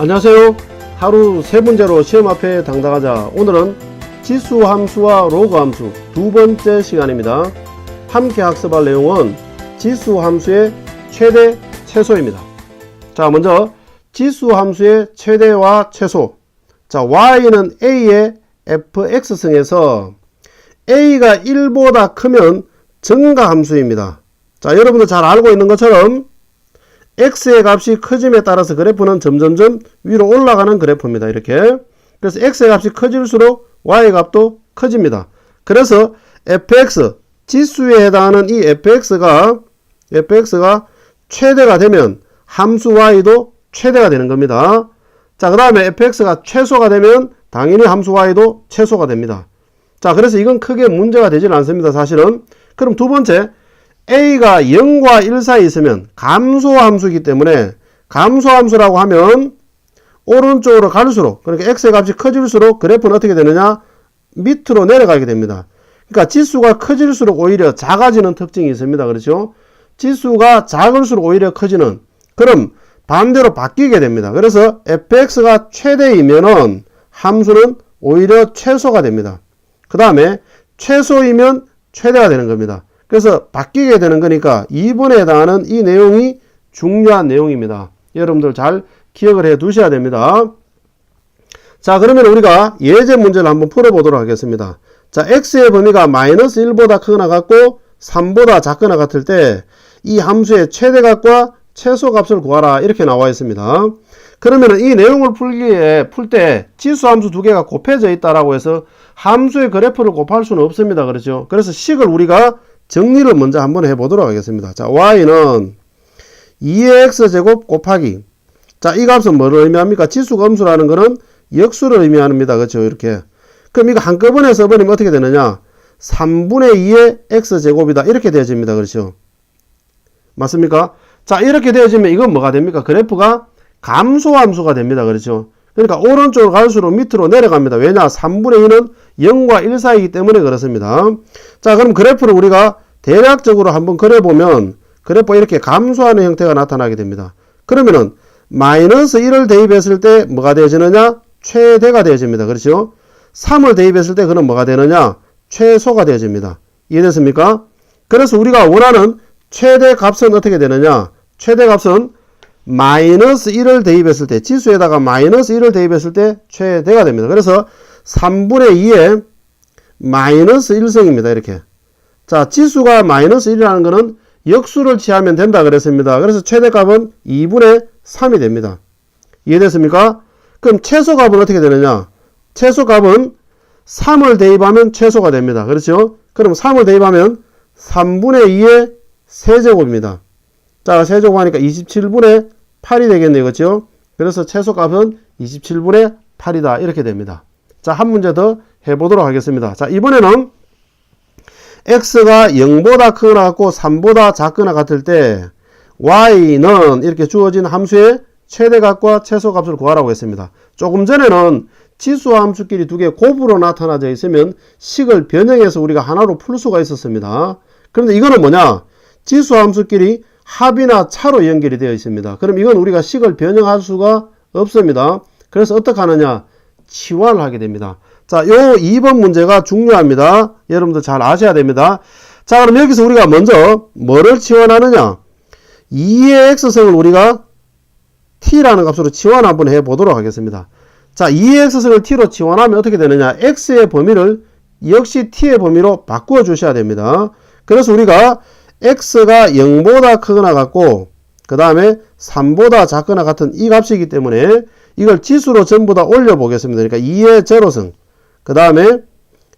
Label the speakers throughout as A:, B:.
A: 안녕하세요. 하루 세 문제로 시험 앞에 당당하자. 오늘은 지수 함수와 로그 함수 두 번째 시간입니다. 함께 학습할 내용은 지수 함수의 최대, 최소입니다. 자, 먼저 지수 함수의 최대와 최소. 자, y는 a의 fx승에서 a가 1보다 크면 증가 함수입니다. 자, 여러분들 잘 알고 있는 것처럼 x의 값이 커짐에 따라서 그래프는 점점점 위로 올라가는 그래프입니다. 이렇게. 그래서 x의 값이 커질수록 y의 값도 커집니다. 그래서 fx, 지수에 해당하는 이 fx가 최대가 되면 함수 y도 최대가 되는 겁니다. 자, 그 다음에 fx가 최소가 되면 당연히 함수 y도 최소가 됩니다. 자, 그래서 이건 크게 문제가 되지는 않습니다. 사실은. 그럼 두 번째, a가 0과 1 사이에 있으면 감소함수이기 때문에 감소함수라고 하면 오른쪽으로 갈수록, 그러니까 x의 값이 커질수록 그래프는 어떻게 되느냐? 밑으로 내려가게 됩니다. 그러니까 지수가 커질수록 오히려 작아지는 특징이 있습니다. 그렇죠? 지수가 작을수록 오히려 커지는, 그럼 반대로 바뀌게 됩니다. 그래서 fx가 최대이면은 함수는 오히려 최소가 됩니다. 그 다음에 최소이면 최대가 되는 겁니다. 그래서 바뀌게 되는 거니까 2번에 해당하는 이 내용이 중요한 내용입니다. 여러분들 잘 기억을 해 두셔야 됩니다. 자, 그러면 우리가 예제 문제를 한번 풀어보도록 하겠습니다. 자, x의 범위가 마이너스 1보다 크거나 같고 3보다 작거나 같을 때 이 함수의 최대값과 최소값을 구하라, 이렇게 나와 있습니다. 그러면 이 내용을 풀 때 지수 함수 두 개가 곱해져 있다라고 해서 함수의 그래프를 곱할 수는 없습니다. 그렇죠? 그래서 식을 우리가 정리를 먼저 한번 해보도록 하겠습니다. 자, y는 2의 x제곱 곱하기, 자, 이 값은 뭐를 의미합니까? 지수가 음수라는 것은 역수를 의미합니다. 그렇죠? 이렇게. 그럼 이거 한꺼번에 써버리면 어떻게 되느냐? 3분의 2의 x제곱이다, 이렇게 되어집니다. 그렇죠? 맞습니까? 자, 이렇게 되어지면 이건 뭐가 됩니까? 그래프가 감소함수가 됩니다. 그렇죠? 그러니까 오른쪽으로 갈수록 밑으로 내려갑니다. 왜냐? 3분의 2는 0과 1 사이이기 때문에 그렇습니다. 자, 그럼 그래프를 우리가 대략적으로 한번 그려보면 그래프가 이렇게 감소하는 형태가 나타나게 됩니다. 그러면은 마이너스 1을 대입했을 때 뭐가 되어지느냐? 최대가 되어집니다. 그렇죠? 3을 대입했을 때 그는 뭐가 되느냐? 최소가 되어집니다. 이해됐습니까? 그래서 우리가 원하는 최대 값은 어떻게 되느냐? 최대 값은 마이너스 1을 대입했을 때, 지수에다가 마이너스 1을 대입했을 때 최대가 됩니다. 그래서 3분의 2에 마이너스 1승입니다. 이렇게. 자, 지수가 마이너스 1이라는 것은 역수를 취하면 된다 그랬습니다. 그래서 최대값은 2분의 3이 됩니다. 이해됐습니까? 그럼 최소값은 어떻게 되느냐? 최소값은 3을 대입하면 최소가 됩니다. 그렇죠? 그럼 3을 대입하면 3분의 2의 세제곱입니다. 자, 세제곱하니까 27분의 8이 되겠네요. 그렇죠? 그래서 최소값은 27분의 8이다. 이렇게 됩니다. 자, 한 문제 더 해보도록 하겠습니다. 자, 이번에는 x가 0보다 크거나 같고 3보다 작거나 같을 때 y는 이렇게 주어진 함수의 최대값과 최소값을 구하라고 했습니다. 조금 전에는 지수 함수끼리 두 개 곱으로 나타나져 있으면 식을 변형해서 우리가 하나로 풀 수가 있었습니다. 그런데 이거는 뭐냐? 지수 함수끼리 합이나 차로 연결이 되어 있습니다. 그럼 이건 우리가 식을 변형할 수가 없습니다. 그래서 어떻게 하느냐? 치환을 하게 됩니다. 자, 요 2번 문제가 중요합니다. 여러분들 잘 아셔야 됩니다. 자, 그럼 여기서 우리가 먼저 뭐를 치환하느냐? 2의 x승을 우리가 t라는 값으로 치환 한번 해보도록 하겠습니다. 자, 2의 x승을 t로 치환하면 어떻게 되느냐? x의 범위를 역시 t의 범위로 바꾸어 주셔야 됩니다. 그래서 우리가 x가 0보다 크거나 같고 그 다음에 3보다 작거나 같은 이 값이기 때문에 이걸 지수로 전부 다 올려 보겠습니다. 그러니까 2의 제로승, 그 다음에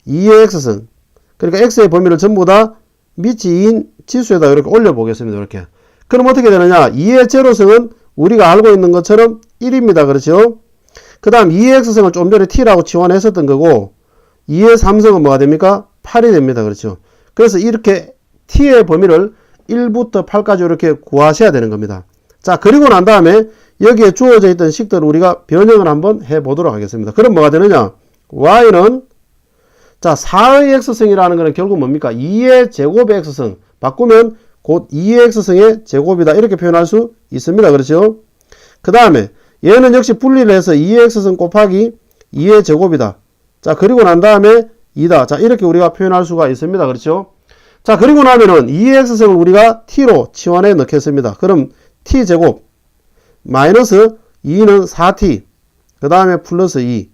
A: 2의 x승, 그러니까 x의 범위를 전부 다 밑이 2인 지수에다 이렇게 올려 보겠습니다. 이렇게. 그럼 어떻게 되느냐? 2의 제로승은 우리가 알고 있는 것처럼 1입니다. 그렇죠? 그 다음 2의 x승을 좀 전에 t라고 치환했었던 거고 2의 3승은 뭐가 됩니까? 8이 됩니다. 그렇죠? 그래서 이렇게 t의 범위를 1부터 8까지 이렇게 구하셔야 되는 겁니다. 자, 그리고 난 다음에 여기에 주어져 있던 식들을 우리가 변형을 한번 해보도록 하겠습니다. 그럼 뭐가 되느냐? y는, 자, 4의 x승이라는 것은 결국 뭡니까? 2의 제곱의 x승. 바꾸면 곧 2의 x승의 제곱이다. 이렇게 표현할 수 있습니다. 그렇죠? 그 다음에 얘는 역시 분리를 해서 2x승 곱하기 2의 제곱이다. 자, 그리고 난 다음에 2다. 자, 이렇게 우리가 표현할 수가 있습니다. 그렇죠? 자, 그리고 나면은 2x승을 우리가 t로 치환해 넣겠습니다. 그럼 t제곱 마이너스 2는 4t 그 다음에 플러스 2.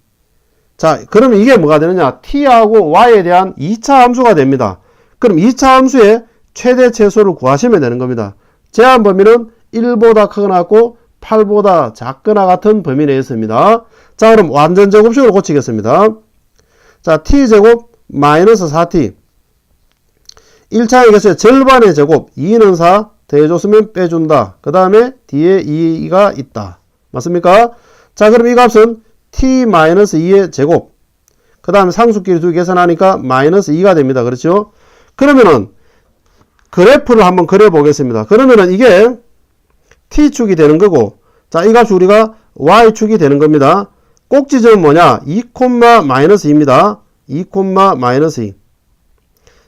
A: 자, 그러면 이게 뭐가 되느냐? t하고 y에 대한 2차 함수가 됩니다. 그럼 2차 함수의 최대 최소를 구하시면 되는 겁니다. 제한 범위는 1보다 크거나 같고 8보다 작거나 같은 범위 내에 있습니다. 자, 그럼 완전 제곱식으로 고치겠습니다. 자, t제곱 마이너스 4t 1차의 개수의 절반의 제곱 2는 4 더해줬으면 빼준다. 그 다음에 뒤에 2가 있다. 맞습니까? 자, 그럼 이 값은 t-2의 제곱 그 다음에 상수끼리 두 개 계산하니까 마이너스 2가 됩니다. 그렇죠? 그러면은 그래프를 한번 그려 보겠습니다. 그러면은 이게 t축이 되는 거고, 자, 이 값이 우리가 y축이 되는 겁니다. 꼭지점은 뭐냐? 2,-2입니다. 2,-2.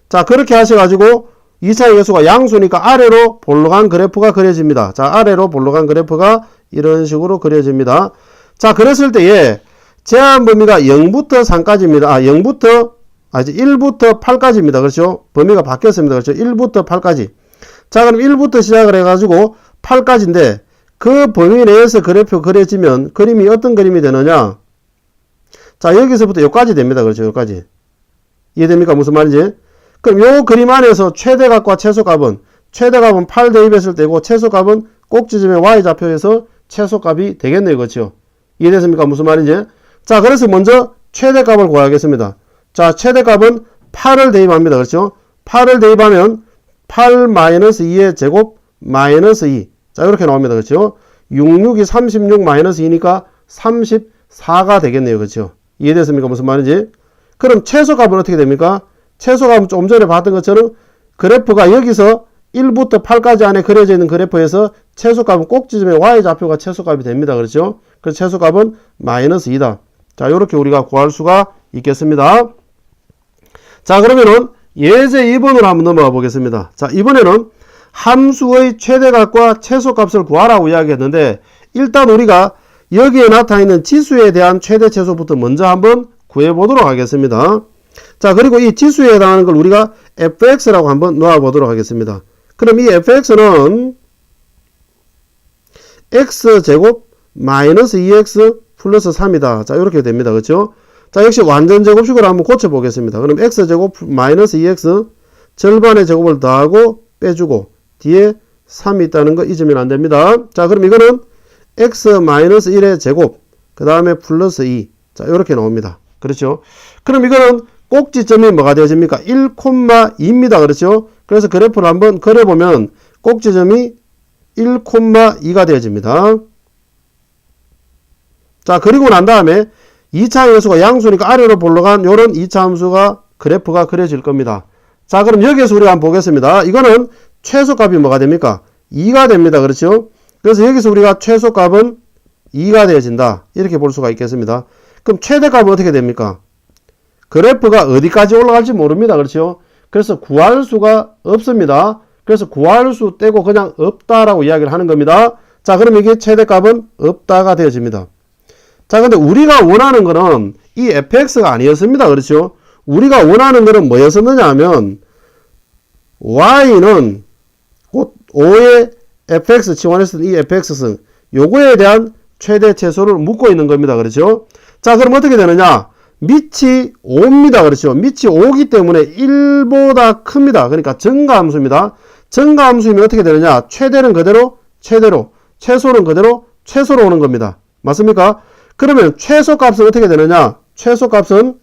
A: 자, 그렇게 하셔가지고 2차의 개수가 양수니까 아래로 볼록한 그래프가 그려집니다. 자, 아래로 볼록한 그래프가 이런 식으로 그려집니다. 자, 그랬을 때에 제한 범위가 0부터 3까지입니다. 1부터 8까지입니다. 그렇죠? 범위가 바뀌었습니다. 그렇죠? 1부터 8까지. 자, 그럼 1부터 시작을 해가지고 8까지인데 그 범위 내에서 그래프 그려지면 그림이 어떤 그림이 되느냐? 자, 여기서부터 여기까지 됩니다. 그렇죠? 여기까지. 이해됩니까? 무슨 말인지? 그럼 요 그림 안에서 최대값과 최소값은 8 대입했을 때고 최소값은 꼭지점의 y좌표에서 최소값이 되겠네요. 그렇죠? 이해됐습니까? 무슨 말인지? 자, 그래서 먼저 최대값을 구하겠습니다. 자, 최대값은 8을 대입합니다. 그렇죠? 8을 대입하면 8-2의 제곱 마이너스 2. 자, 이렇게 나옵니다. 그렇죠? 66이 36 마이너스 2니까 34가 되겠네요. 그렇죠? 이해됐습니까? 무슨 말인지? 그럼 최소값은 어떻게 됩니까? 최소값은 좀 전에 봤던 것처럼 그래프가 여기서 1부터 8까지 안에 그려져 있는 그래프에서 최소값은 꼭지점의 y좌표가 최소값이 됩니다. 그렇죠? 그래서 최소값은 마이너스 2다. 자, 이렇게 우리가 구할 수가 있겠습니다. 자, 그러면은 예제 2번으로 한번 넘어가 보겠습니다. 자, 이번에는 함수의 최대값과 최소값을 구하라고 이야기했는데, 일단 우리가 여기에 나타나 있는 지수에 대한 최대 최소부터 먼저 한번 구해 보도록 하겠습니다. 자, 그리고 이 지수에 해당하는 걸 우리가 fx라고 한번 놓아 보도록 하겠습니다. 그럼 이 fx는 x제곱 마이너스 2x 플러스 3이다. 자, 이렇게 됩니다. 그렇죠? 자, 역시 완전 제곱식으로 한번 고쳐 보겠습니다. 그럼 x제곱 마이너스 2x 절반의 제곱을 더하고 빼주고 뒤에 3이 있다는 거 잊으면 안 됩니다. 자, 그럼 이거는 x 마이너스 1의 제곱 그 다음에 플러스 2. 자, 이렇게 나옵니다. 그렇죠? 그럼 이거는 꼭지점이 뭐가 되어집니까? 1,2입니다. 그렇죠? 그래서 그래프를 한번 그려보면 꼭지점이 1,2가 되어집니다. 자, 그리고 난 다음에 2차 함수가 양수니까 아래로 볼록한 요런 2차 함수가 그래프가 그려질 겁니다. 자, 그럼 여기에서 우리가 한번 보겠습니다. 이거는 최소값이 뭐가 됩니까? 2가 됩니다. 그렇죠? 그래서 여기서 우리가 최소값은 2가 되어진다. 이렇게 볼 수가 있겠습니다. 그럼 최대값은 어떻게 됩니까? 그래프가 어디까지 올라갈지 모릅니다. 그렇죠? 그래서 구할 수가 없습니다. 그래서 구할 수 떼고 그냥 없다라고 이야기를 하는 겁니다. 자, 그럼 이게 최대값은 없다가 되어집니다. 자, 근데 우리가 원하는 거는 이 fx가 아니었습니다. 그렇죠? 우리가 원하는 거는 뭐였었느냐 하면 y는 곧 5의 fx 치환했을 때 이 fx승 요거에 대한 최대 최소를 묻고 있는 겁니다. 그렇죠? 자, 그럼 어떻게 되느냐? 밑이 5입니다. 그렇죠? 밑이 5기 때문에 1보다 큽니다. 그러니까 증가함수입니다. 증가함수이면 어떻게 되느냐? 최대는 그대로 최대로, 최소는 그대로 최소로 오는 겁니다. 맞습니까? 그러면 최소값은 어떻게 되느냐? 최소값은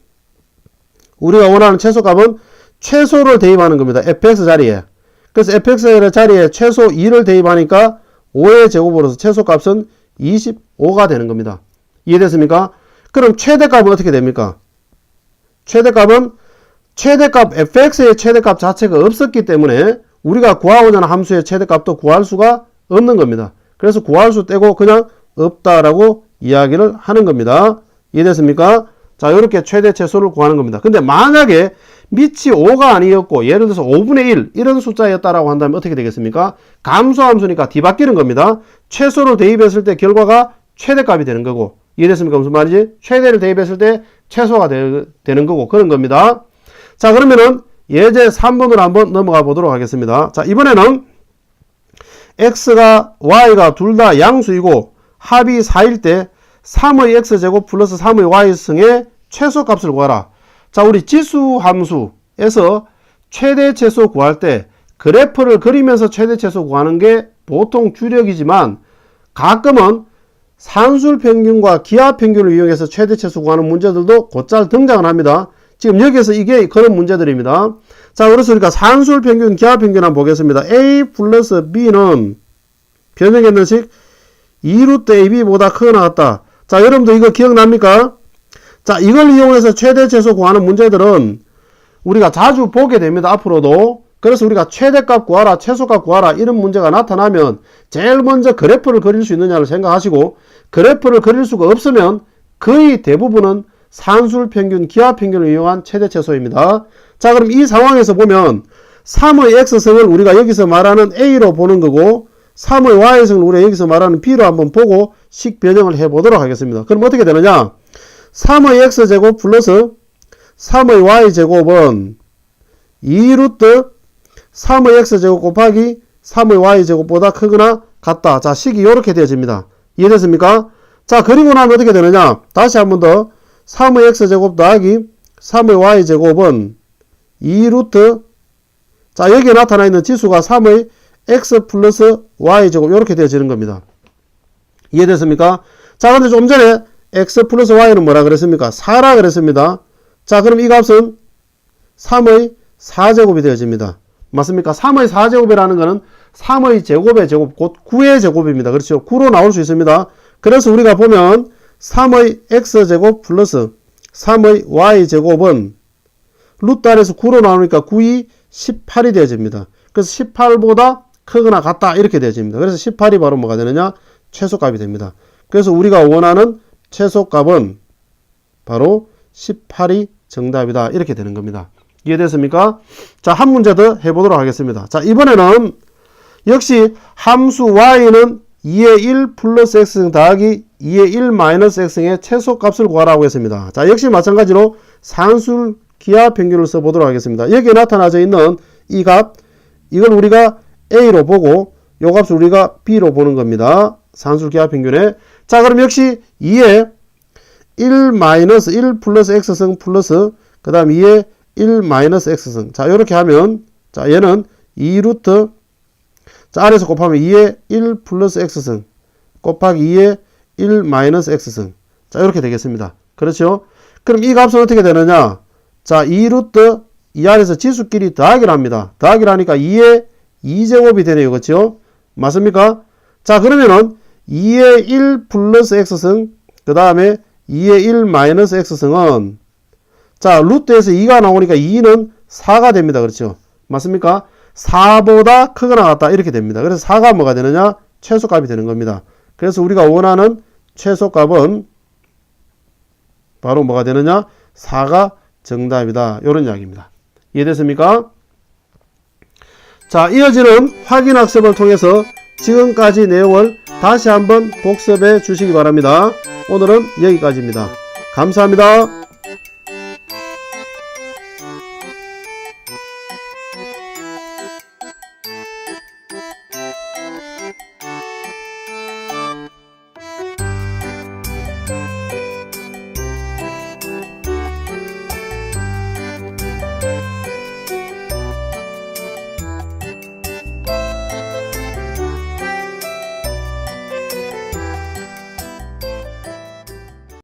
A: 우리가 원하는 최소값은 최소를 대입하는 겁니다. fx 자리에. 그래서 fx의 자리에 최소 2를 대입하니까 5의 제곱으로서 최소값은 25가 되는 겁니다. 이해됐습니까? 그럼 최대값은 어떻게 됩니까? 최대값은 최대값 fx의 최대값 자체가 없었기 때문에 우리가 구하고자 하는 함수의 최대값도 구할 수가 없는 겁니다. 그래서 구할 수 떼고 그냥 없다라고 이야기를 하는 겁니다. 이해됐습니까? 자, 이렇게 최대 최소를 구하는 겁니다. 근데 만약에 밑이 5가 아니었고 예를 들어서 5분의 1 이런 숫자였다라고 한다면 어떻게 되겠습니까? 감소함수니까 뒤바뀌는 겁니다. 최소를 대입했을 때 결과가 최대값이 되는 거고, 이해됐습니까? 무슨 말이지? 최대를 대입했을 때 최소가 되는 거고, 그런 겁니다. 자, 그러면은 예제 3번으로 한번 넘어가 보도록 하겠습니다. 자, 이번에는 x가 y가 둘 다 양수이고 합이 4일 때 3의 x제곱 플러스 3의 y승의 최소값을 구하라. 자, 우리 지수 함수에서 최대 최소 구할 때 그래프를 그리면서 최대 최소 구하는 게 보통 주력이지만 가끔은 산술 평균과 기하 평균을 이용해서 최대 최소 구하는 문제들도 곧잘 등장을 합니다. 지금 여기에서 이게 그런 문제들입니다. 자, 그래서 우리가 산술 평균, 기하 평균 한번 보겠습니다. a 플러스 b는 변형했는 식 2루트 ab보다 크거나 같다. 자, 여러분들 이거 기억납니까? 자, 이걸 이용해서 최대 최소 구하는 문제들은 우리가 자주 보게 됩니다. 앞으로도. 그래서 우리가 최대값 구하라, 최소값 구하라 이런 문제가 나타나면 제일 먼저 그래프를 그릴 수 있느냐를 생각하시고, 그래프를 그릴 수가 없으면 거의 대부분은 산술 평균, 기하 평균을 이용한 최대 최소입니다. 자, 그럼 이 상황에서 보면 3의 x승을 우리가 여기서 말하는 a로 보는 거고 3의 y승을 우리가 여기서 말하는 b로 한번 보고 식 변형을 해 보도록 하겠습니다. 그럼 어떻게 되느냐? 3의 x제곱 플러스 3의 y제곱은 2루트 3의 x제곱 곱하기 3의 y제곱보다 크거나 같다. 자, 식이 이렇게 되어집니다. 이해됐습니까? 자, 그리고 나면 어떻게 되느냐? 다시 한번 더 3의 x제곱 더하기 3의 y제곱은 2루트, 자, 여기에 나타나 있는 지수가 3의 x 플러스 y제곱 이렇게 되어지는 겁니다. 이해됐습니까? 자, 근데 좀 전에 x 플러스 y는 뭐라 그랬습니까? 4라 그랬습니다. 자, 그럼 이 값은 3의 4제곱이 되어집니다. 맞습니까? 3의 4제곱이라는 것은 3의 제곱의 제곱, 곧 9의 제곱입니다. 그렇죠? 9로 나올 수 있습니다. 그래서 우리가 보면 3의 x제곱 플러스 3의 y제곱은 루트 안에서 9로 나오니까 9이 18이 되어집니다. 그래서 18보다 크거나 같다 이렇게 되어집니다. 그래서 18이 바로 뭐가 되느냐? 최소값이 됩니다. 그래서 우리가 원하는 최소값은 바로 18이 정답이다 이렇게 되는 겁니다. 이해됐습니까? 자, 한 문제 더 해보도록 하겠습니다. 자, 이번에는 역시 함수 y는 2의 1 플러스 x승 더하기 2의 1 마이너스 x승의 최소값을 구하라고 했습니다. 자, 역시 마찬가지로 산술 기하 평균을 써보도록 하겠습니다. 여기에 나타나져 있는 이 값, 이걸 우리가 a로 보고 요 값을 우리가 b로 보는 겁니다. 산술 기하 평균에. 자, 그럼 역시 2의 1 마이너스 1 플러스 x승 플러스 그 다음 2의 1 마이너스 x승. 자, 이렇게 하면, 자, 얘는 2루트, 자, 아래에서 곱하면 2의 1 플러스 x승 곱하기 2의 1 마이너스 x승. 자, 이렇게 되겠습니다. 그렇죠? 그럼 이 값은 어떻게 되느냐? 자, 2루트, 이 안에서 지수끼리 더하기를 합니다. 더하기를 하니까 2의 2제곱이 되네요. 그렇죠? 맞습니까? 자, 그러면은 2의 1 플러스 x승, 그 다음에 2의 1 마이너스 x승은, 자, 루트에서 2가 나오니까 2는 4가 됩니다. 그렇죠? 맞습니까? 4보다 크거나 같다 이렇게 됩니다. 그래서 4가 뭐가 되느냐? 최소값이 되는 겁니다. 그래서 우리가 원하는 최소값은 바로 뭐가 되느냐? 4가 정답이다. 이런 이야기입니다. 이해됐습니까? 자, 이어지는 확인학습을 통해서 지금까지 내용을 다시 한번 복습해 주시기 바랍니다. 오늘은 여기까지입니다. 감사합니다.